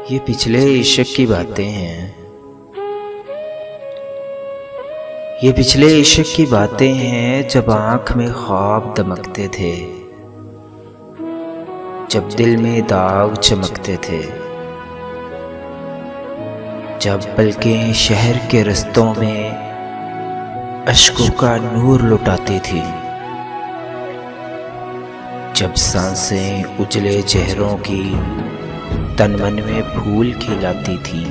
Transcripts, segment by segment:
ये पिछले इश्क की बातें हैं। ये पिछले इश्क की बातें हैं, जब आँख में ख्वाब दमकते थे, जब दिल में दाग चमकते थे, जब पलकें शहर के रस्तों में अश्कों का नूर लुटाती थी, जब सांसें उजले चेहरों की तन मन में फूल खिलाती थी,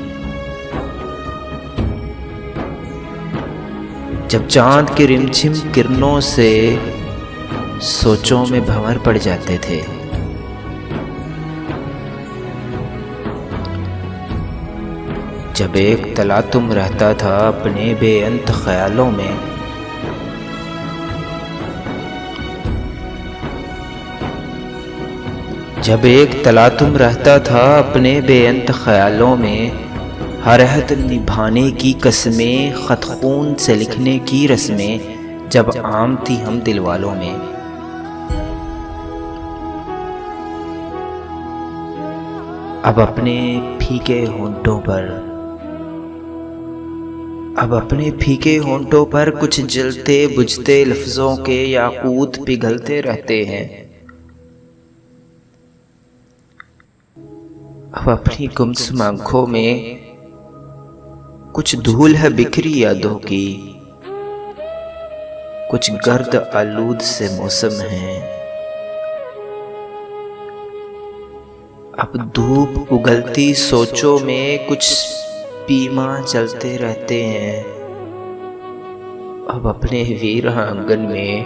जब चांद की रिमझिम किरणों से सोचों में भंवर पड़ जाते थे, जब एक तलातुम रहता था अपने बेअंत ख्यालों में, जब एक तलातुम रहता था अपने बेअंत ख्यालों में, हर अहद निभाने की कसमें, खत खून से लिखने की रस्में जब आम थी हम दिल वालों में। अब अपने फीके होंठों पर कुछ जलते बुझते लफ्जों के याकूत पिघलते रहते हैं। अब अपनी गुमसुम आँखों में कुछ धूल है बिखरी यादों की, कुछ गर्द आलूद से मौसम है। अब धूप उगलती सोचों में कुछ पीमा जलते रहते हैं। अब अपने वीरान आंगन में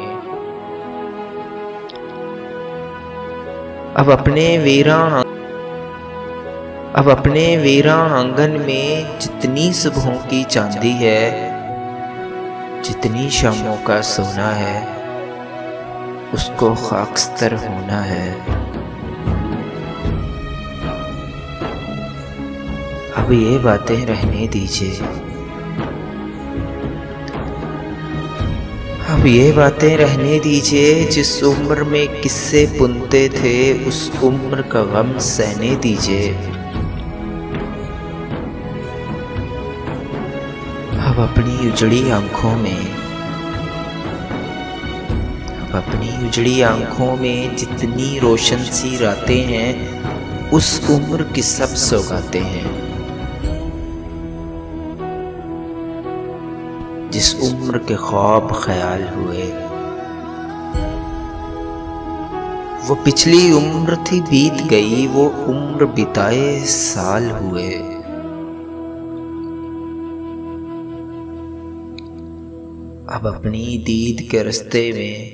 अब अपने वीरान आंगन में जितनी सुबहों की चांदी है, जितनी शामों का सोना है, उसको खाकस्तर होना है। अब ये बातें रहने दीजिए, अब ये बातें रहने दीजिए। जिस उम्र में किस्से बुनते थे, उस उम्र का गम सहने दीजिए। अब अपनी उजड़ी आंखों में जितनी रोशन सी रातें हैं, उस उम्र की सब सौगातें हैं। जिस उम्र के ख्वाब ख्याल हुए, वो पिछली उम्र थी बीत गई, वो उम्र बिताए साल हुए। अब अपनी दीद के रास्ते में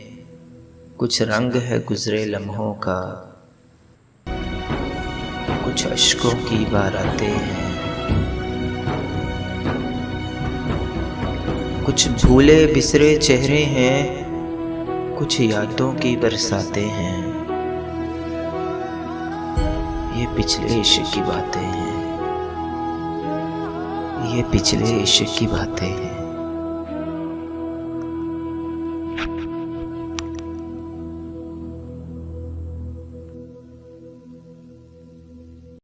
कुछ रंग है गुजरे लम्हों का, कुछ अश्कों की बारातें हैं, कुछ भूले बिसरे चेहरे हैं, कुछ यादों की बरसातें हैं। ये पिछले इश्क की बातें हैं, ये पिछले इश्क की बातें हैं।